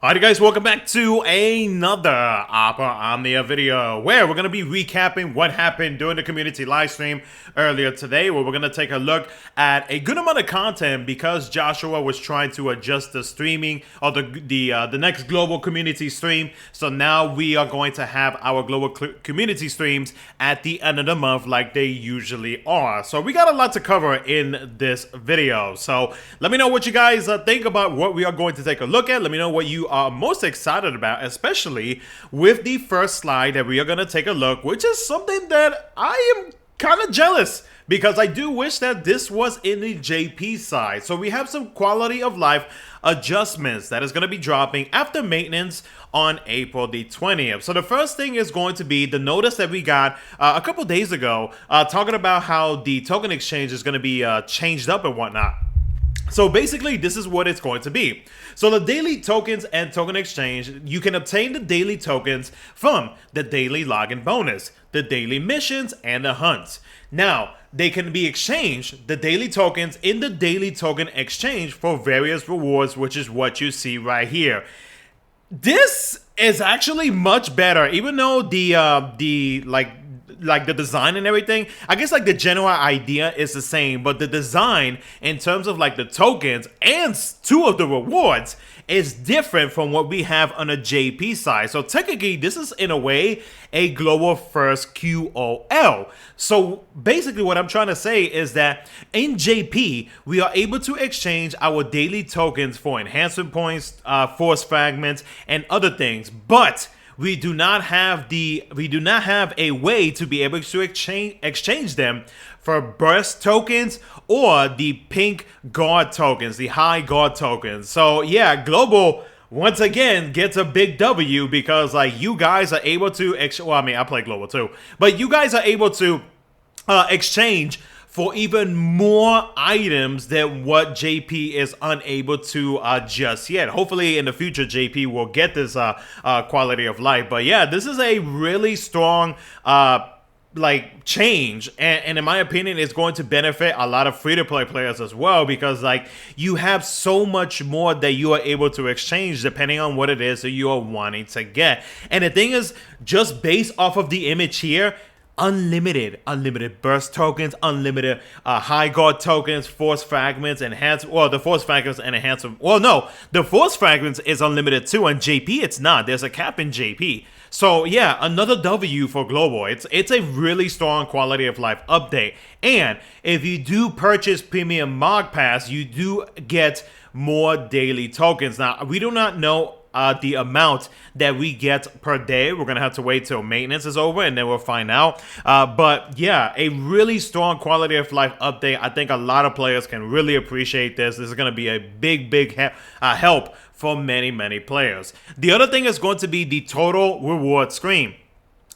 Alright guys, welcome back to another Opera Omnia video where we're going to be recapping what happened during the community live stream earlier today, where we're going to take a look at a good amount of content because Joshua was trying to adjust the streaming or the next global community stream. So now we are going to have our global community streams at the end of the month like they usually are. So we got a lot to cover in this video. So let me know what you guys think about what we are going to take a look at. Let me know what you are most excited about, especially with the first slide that we are going to take a look, which is something that I am kind of jealous because I do wish that this was in the JP side. So we have some quality of life adjustments that is going to be dropping after maintenance on April the 20th. So the first thing is going to be the notice that we got a couple days ago talking about how the token exchange is going to be changed up and whatnot. So basically, this is what it's going to be. So the daily tokens and token exchange, you can obtain the daily tokens from the daily login bonus, the daily missions, and the hunts. Now, they can be exchanged, the daily tokens, in the daily token exchange for various rewards, which is what you see right here. This is actually much better, even though the design and everything, I guess like the general idea is the same, but the design in terms of like the tokens and two of the rewards is different from what we have on a JP side. So technically this is in a way a global first QoL. So basically what I'm trying to say is that in JP we are able to exchange our daily tokens for enhancement points, force fragments, and other things, but we do not have a way to be able to exchange them for burst tokens or the pink guard tokens, the high guard tokens. So yeah, global once again gets a big W because like you guys are able to well, I mean I play global too, but you guys are able to exchange for even more items than what JP is unable to just yet. Hopefully in the future JP will get this quality of life. But yeah, this is a really strong like change, and in my opinion it's going to benefit a lot of free-to-play players as well, because like you have so much more that you are able to exchange depending on what it is that you are wanting to get. And the thing is, just based off of the image here, unlimited burst tokens, unlimited high guard tokens, force fragments, the force fragments and enhancement. Well, no, the force fragments is unlimited too, and JP it's not. There's a cap in JP. So yeah, another W for global. It's a really strong quality of life update. And if you do purchase premium Mog Pass, you do get more daily tokens. Now, we do not know the amount that we get per day. We're gonna have to wait till maintenance is over and then we'll find out. But yeah, a really strong quality of life update. I think a lot of players can really appreciate this. This is gonna be a big help for many players. The other thing is going to be the total reward screen.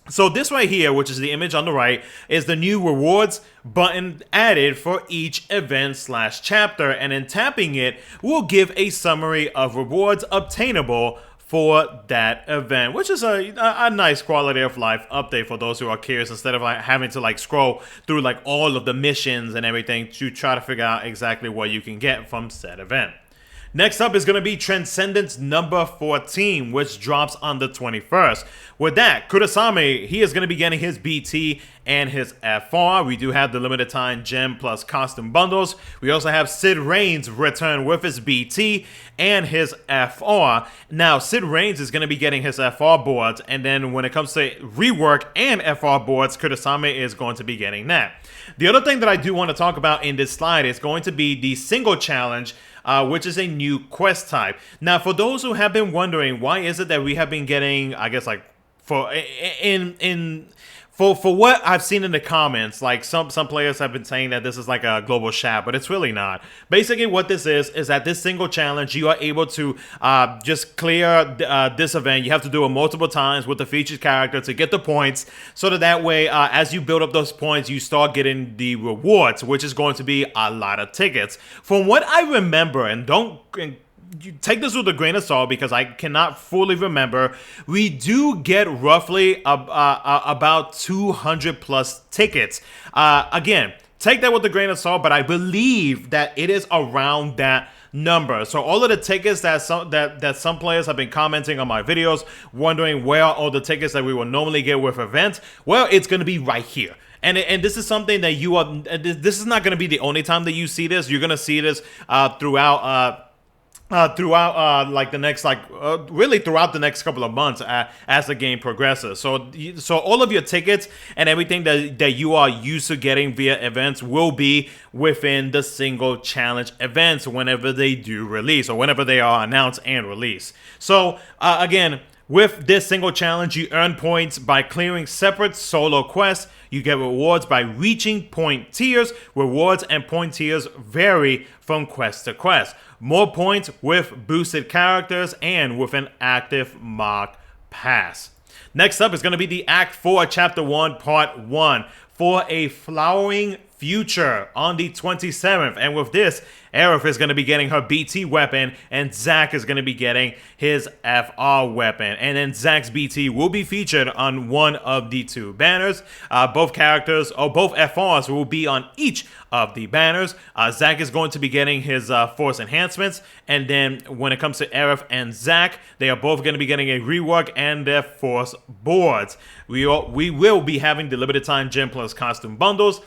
So this right here, which is the image on the right, is the new rewards button added for each event/chapter, and in tapping it will give a summary of rewards obtainable for that event, which is a nice quality of life update for those who are curious, instead of like having to like scroll through like all of the missions and everything to try to figure out exactly what you can get from said event. Next up is going to be Transcendence number 14, which drops on the 21st. With that, Kurasame, he is going to be getting his BT and his FR. We do have the limited time gem plus costume bundles. We also have Cid Raines return with his BT and his FR. Now, Cid Raines is going to be getting his FR boards, and then when it comes to rework and FR boards, Kurasame is going to be getting that. The other thing that I do want to talk about in this slide is going to be the single challenge, which is a new quest type. Now, for those who have been wondering, why is it that we have been getting, I guess, like for what I've seen in the comments, like some players have been saying that this is like a global shap, but it's really not. Basically, what this is that this single challenge, you are able to just clear this event. You have to do it multiple times with the featured character to get the points, so that way, as you build up those points, you start getting the rewards, which is going to be a lot of tickets. From what I remember, and you take this with a grain of salt because I cannot fully remember, we do get roughly about 200 plus tickets. Again, take that with a grain of salt, but I believe that it is around that number. So all of the tickets that some players have been commenting on my videos, wondering where are all the tickets that we will normally get with events, well, it's going to be right here. And this is something that you are, this is not going to be the only time that you see this. You're going to see this throughout like the next really throughout the next couple of months as the game progresses. So all of your tickets and everything that you are used to getting via events will be within the single challenge events whenever they do release or whenever they are announced and released. So again, with this single challenge, you earn points by clearing separate solo quests. You get rewards by reaching point tiers. Rewards and point tiers vary from quest to quest. More points with boosted characters and with an active mock pass. Next up is going to be the Act 4, Chapter 1, Part 1 for a flowering future on the 27th. And with this, Aerith is going to be getting her BT weapon, and Zack is going to be getting his FR weapon. And then Zack's BT will be featured on one of the two banners. Both characters, or both FRs, will be on each of the banners. Zack is going to be getting his force enhancements. And then when it comes to Aerith and Zack, they are both going to be getting a rework and their force boards. We will be having the limited time gem plus costume bundles.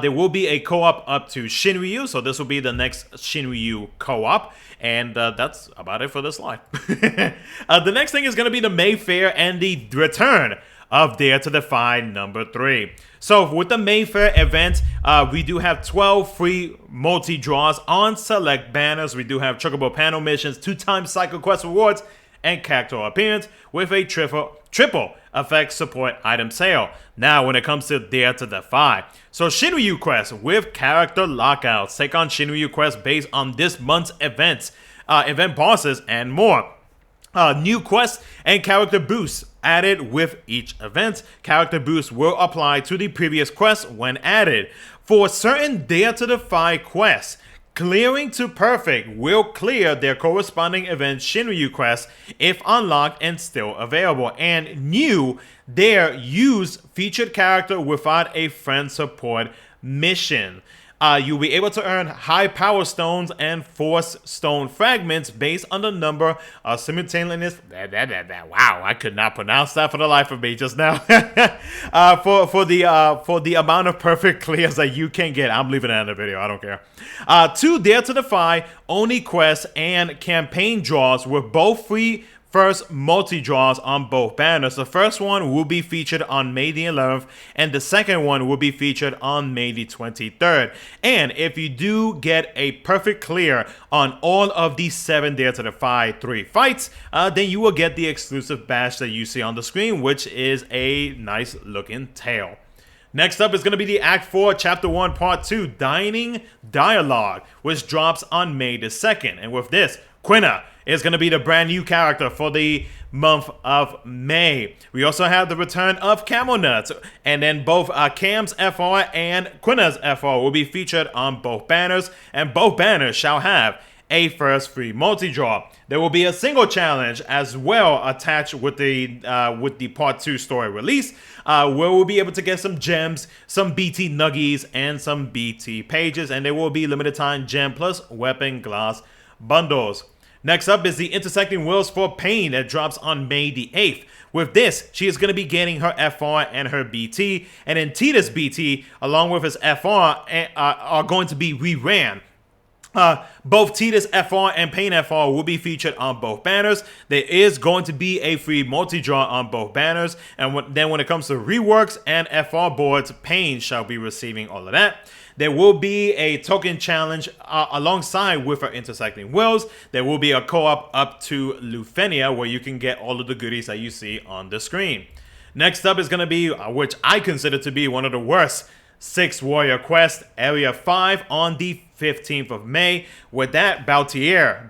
There will be a co-op up to Shinryu, so this will be the next Shinryu co-op, and that's about it for this slide. The next thing is going to be the May Fair and the return of Dare to Defy number 3. So with the May Fair event, we do have 12 free multi-draws on select banners. We do have Chocobo panel missions, 2x Cycle Quest rewards, and character appearance with a triple effect support item sale. Now when it comes to Dare to Defy, so Shinryu Quest with character lockouts. Take on Shinryu Quest based on this month's events, event bosses, and more. New quests and character boosts added with each event. Character boosts will apply to the previous quest when added. For certain Dare to Defy quests, clearing to perfect will clear their corresponding event Shinryu quests if unlocked and still available. And new, their use featured character without a friend support mission. You'll be able to earn high power stones and force stone fragments based on the number of simultaneous. Wow, I could not pronounce that for the life of me just now. For the amount of perfect clears that you can get, I'm leaving it in the video. I don't care. 2 Dare to Defy Oni quests and campaign draws with both free first multi-draws on both banners. The first one will be featured on May the 11th, and the second one will be featured on May the 23rd. And if you do get a perfect clear on all of these 7 Dare to Defy 3 fights, then you will get the exclusive badge that you see on the screen, which is a nice looking tail. Next up is going to be the Act 4, Chapter 1, Part 2, Dining Dialogue, which drops on May the 2nd. And with this, Quina is going to be the brand new character for the month of May. We also have the return of Camel Nuts, and then both Cam's FR and Quina's FR will be featured on both banners, and both banners shall have a first free multi-draw. There will be a single challenge as well attached with the Part 2 story release, where we'll be able to get some gems, some BT nuggies, and some BT pages, and there will be limited time gem plus weapon glass bundles. Next up is the Intersecting Wills for Paine that drops on May the 8th. With this, she is going to be getting her FR and her BT, and then Tita's BT along with his FR are going to be reran. Both Tita's FR and Paine FR will be featured on both banners. There is going to be a free multi-draw on both banners, and then when it comes to reworks and FR boards, Paine shall be receiving all of that. There will be a token challenge alongside with our Intersecting Wills. There will be a co-op up to Lufenia where you can get all of the goodies that you see on the screen. Next up is going to be, which I consider to be one of the worst, 6 Warrior Quest, Area 5 on the 15th of May. With that, Balthier,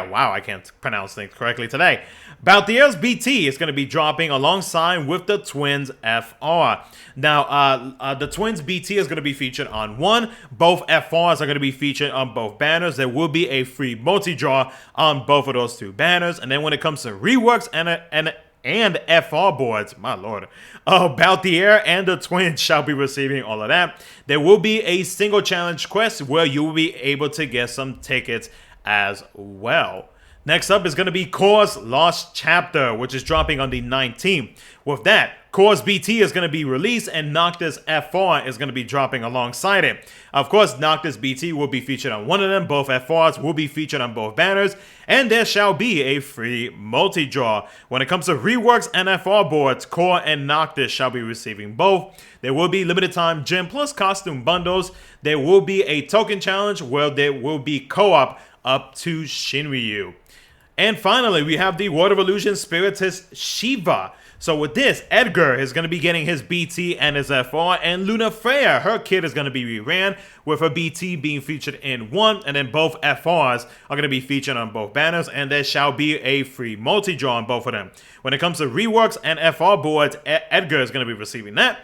wow, I can't pronounce things correctly today. Balthier's BT is going to be dropping alongside with the Twins FR. Now, the Twins BT is going to be featured on one. Both FRs are going to be featured on both banners. There will be a free multi-draw on both of those 2 banners. And then when it comes to reworks and and FR boards, my lord. Balthier and the twins shall be receiving all of that. There will be a single challenge quest where you will be able to get some tickets as well. Next up is going to be Core's Lost Chapter, which is dropping on the 19th. With that, Core's BT is going to be released and Noctis FR is going to be dropping alongside it. Of course, Noctis BT will be featured on one of them. Both FRs will be featured on both banners. And there shall be a free multi-draw. When it comes to reworks and FR boards, Core and Noctis shall be receiving both. There will be limited time gym plus costume bundles. There will be a token challenge where there will be co-op up to Shinryu. And finally, we have the World of Illusion Spiritist Shiva. So with this, Edgar is going to be getting his BT and his FR, and Luna Freya, her kit is going to be reran, with her BT being featured in one, and then both FRs are going to be featured on both banners, and there shall be a free multi-draw on both of them. When it comes to reworks and FR boards, Edgar is going to be receiving that.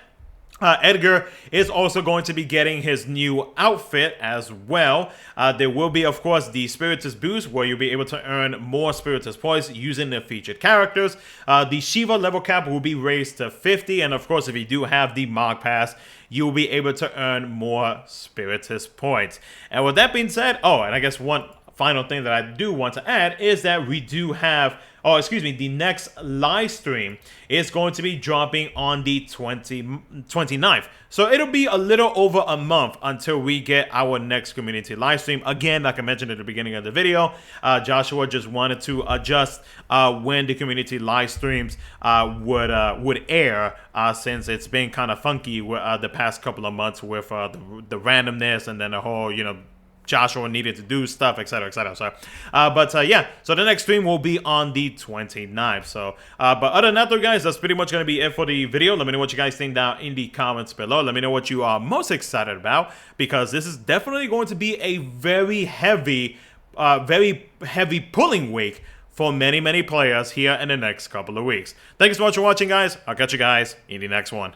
Edgar is also going to be getting his new outfit as well. There will be, of course, the Spiritist boost, where you'll be able to earn more Spiritist points using the featured characters. The Shiva level cap will be raised to 50, and of course, if you do have the Mog Pass, you'll be able to earn more Spiritist points. And with that being said, and I guess one final thing that I do want to add is that we do have, the next live stream is going to be dropping on the 29th. So it'll be a little over a month until we get our next community live stream. Again, like I mentioned at the beginning of the video, Joshua just wanted to adjust when the community live streams would air, since it's been kind of funky the past couple of months with the randomness and then the whole, Joshua needed to do stuff, etc., etc. So, yeah, so the next stream will be on the 29th. So, but other than that, though, guys, that's pretty much going to be it for the video. Let me know what you guys think down in the comments below. Let me know what you are most excited about, because this is definitely going to be a very heavy pulling week for many players here in the next couple of weeks. Thank you so much for watching, guys. I'll catch you guys in the next one.